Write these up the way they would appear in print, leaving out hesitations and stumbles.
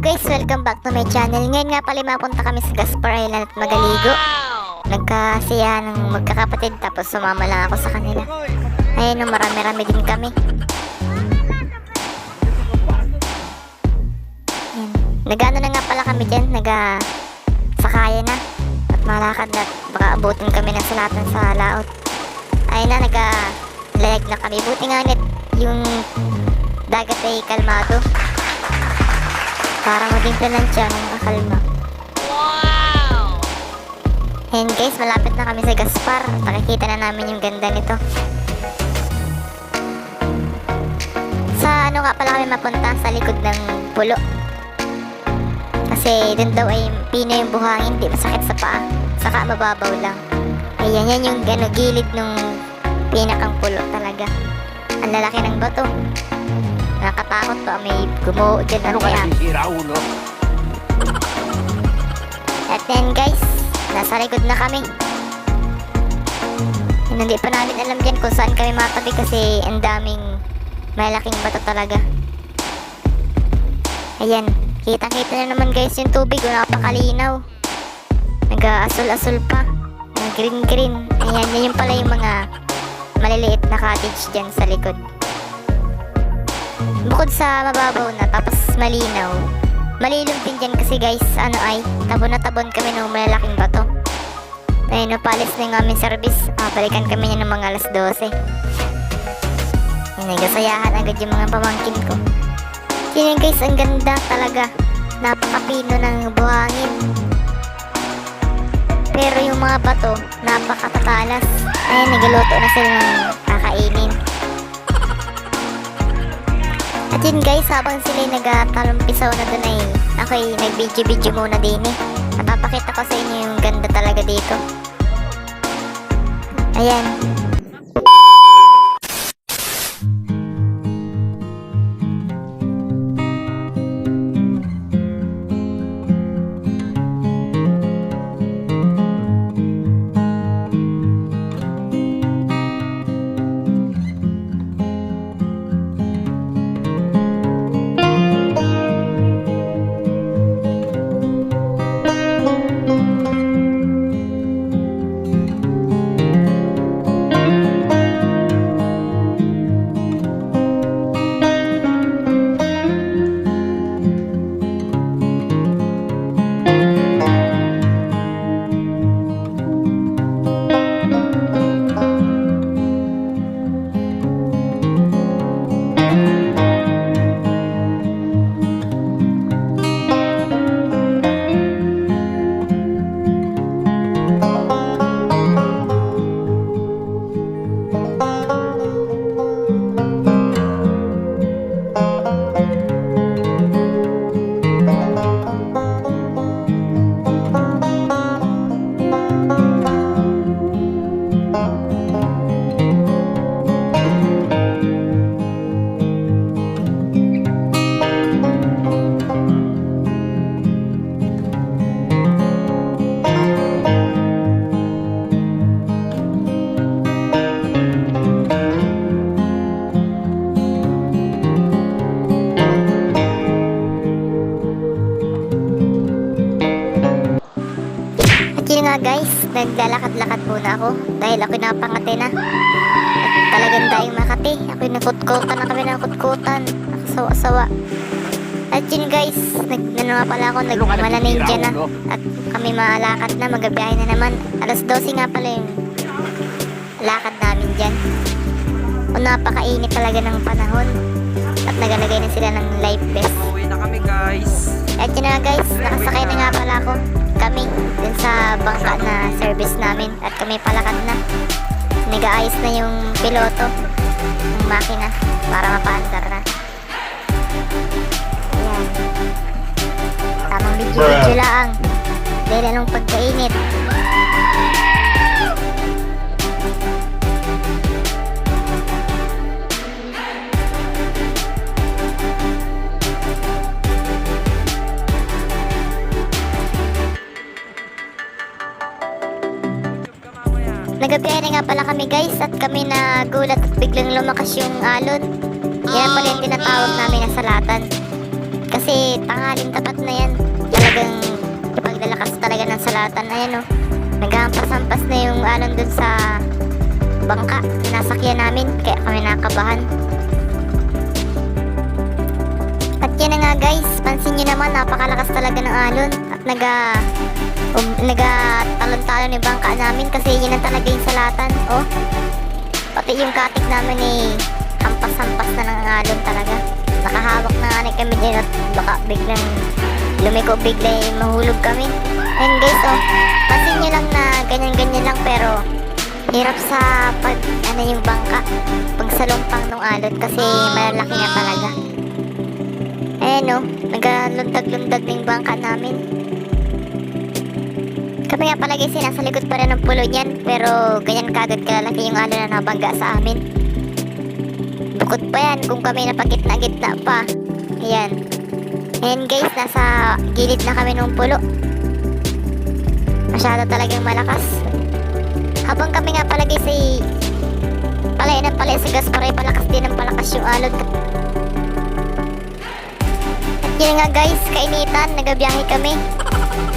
Hello guys, welcome back to my channel. Ngayon nga pala mapunta kami sa Gaspar Island at magaligo. Nagkasiyahan ng magkakapatid tapos sumama lang ako sa kanila. Ayun, marami-rami din kami. Ayan. Nagano na nga pala kami dyan, nagsakaya na at malakad na at baka abutin kami ng salatan sa laot. Ayun na, naglayag na kami. Buti nga net yung dagat ay kalmado para maging plancha ng makalma. Wow! And guys, malapit na kami sa Gaspar. Nakikita na namin yung ganda nito. Sa ano nga pala kami mapunta? Sa likod ng pulo. Kasi dun daw ay pino yung buhangin, di masakit sa paa. Saka mababaw lang. Ayan, yan yung gilid nung pinakang pulo talaga. Ang lalaki ng bato. Nakatakot to, may gumuho dyan. Ano kaya sisira, ulo? At then guys, nasa likod na kami. Hindi pa namin alam dyan kung saan kami matabi kasi ang daming malaking bato talaga. Ayan, kitang-kita na naman guys yung tubig, napakalinaw. Nag-aasul-asul pa. Green-green. Ayan, yan yung pala yung mga maliliit na cottage dyan sa likod. Bukod sa mababaw na tapos malinaw, malilom din dyan kasi guys, ano ay, tabon na tabon kami ng malalaking bato. Ayun, napalis na yung aming service. Balikan kami niya ng mga alas 12. Nagasayahan agad yung mga pamangkin ko. Yun guys, ang ganda talaga. Napakapino ng buhangin. Pero yung mga bato, napakatatalas. Ayun, nagaluto na sila ng kakainin. At yun guys, habang sila'y nagtalampisaw na dun ay ako'y nag-video muna din eh. Napapakita ko sa inyo yung ganda talaga dito. Ayan. Yun nga guys, naglalakad-lakad muna ako dahil ako'y napangati na. At talagang dahil makati, ako'y nakutkutan na kami ng kutkutan. Sawa-sawa. At yun guys, nga pala ako, nagmalaninja na. At kami malakad na, magabiyahe na naman. Alas 12 nga pala yung lakad namin dyan. O napakainit talaga ng panahon. At nagalagay na sila ng life vest. Uwi na kami guys. At yun na guys, nakasakay na nga pala ako. Kami dun sa bangka na service namin at kami palakad na. Nag-aayos na yung piloto ng makina para mapaandar na. Ayan. Tamang video lang dahil anong pagkainit. Nagabiyahe na nga pala kami guys at kami nagulat at biglang lumakas yung alon. Yan pala yung tinatawag namin na salatan. Kasi tanghalin tapat na yan. Talagang paglalakas talaga ng salatan. Ayan o. Naghampas-hampas na yung alon dun sa bangka. Nasakyan namin. Kaya kami nakabahan. At yan na nga guys. Pansin nyo naman napakalakas talaga ng alon. At nagatalon-talon yung bangka namin. Kasi yun na talaga yung salatan. Oh. Pati yung katik namin hampas-hampas na ng alon talaga. Nakahawak na nga kami din at baka biglang lumiko, bigla mahulog kami. Ayun guys, oh. Pansin nyo lang na ganyan-ganyan lang pero hirap sa yung bangka pag salumpang ng alon kasi malalaki nga talaga. Ayan oh, naglalundag-lundag na yung bangka namin. Kami nga pala guys, nasa likod pa rin ng pulo niyan pero ganyan kagad kalalaki yung alon na nabangga sa amin. Bukod pa yan kung kami napagitna-gitna pa. Ayan. Ayan guys, nasa gilid na kami ng pulo. Masyado talagang malakas. Habang kami nga pala guys ay palay ng palay sa gas, paray palakas din ng palakas yung alon. At yun nga guys, kainitan, nagabiyahe kami.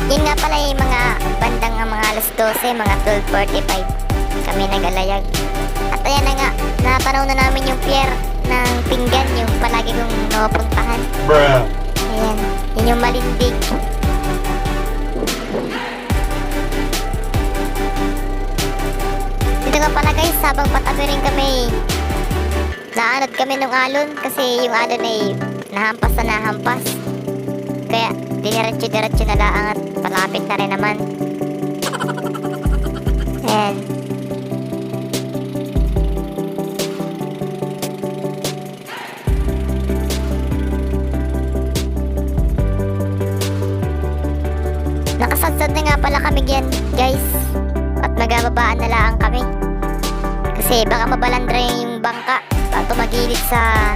Yun nga pala yung mga bandang mga alas 12, mga 12:45 kami nagalayag. At ayan na nga, napanaw na namin yung pier ng pinggan, yung palagi kong napuntahan. Ayan, yun yung malindig. Dito nga pala guys, habang patabi rin kami, naanod kami ng alon kasi yung alon ay nahampas na nahampas. Kaya diniretso-diretso na lang at palapit na rin naman. Ayan. Nakasadsad na nga pala kami dyan, guys. At magababaan na lang kami. Kasi baka mabalandra yung bangka. Baka tumagilid sa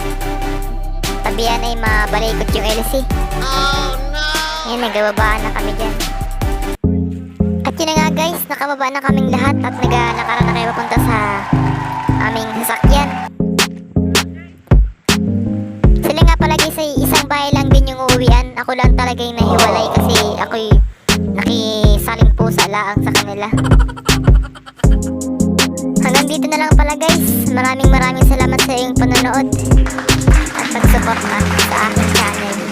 tabihan ay mabalikot yung LC. Oh no! Yan, nagababaan na kami dyan. At yun na nga guys, nakababa na kaming lahat at naglakaran na kayo papunta sa aming sasakyan. Sila nga pala guys ay isang bahay lang din yung uuwian. Ako lang talaga yung nahiwalay kasi ako'y nakisaling pusa laang sa kanila. Hanggang dito na lang pala guys. Maraming salamat sa iyong panonood at pag-support sa aking channel.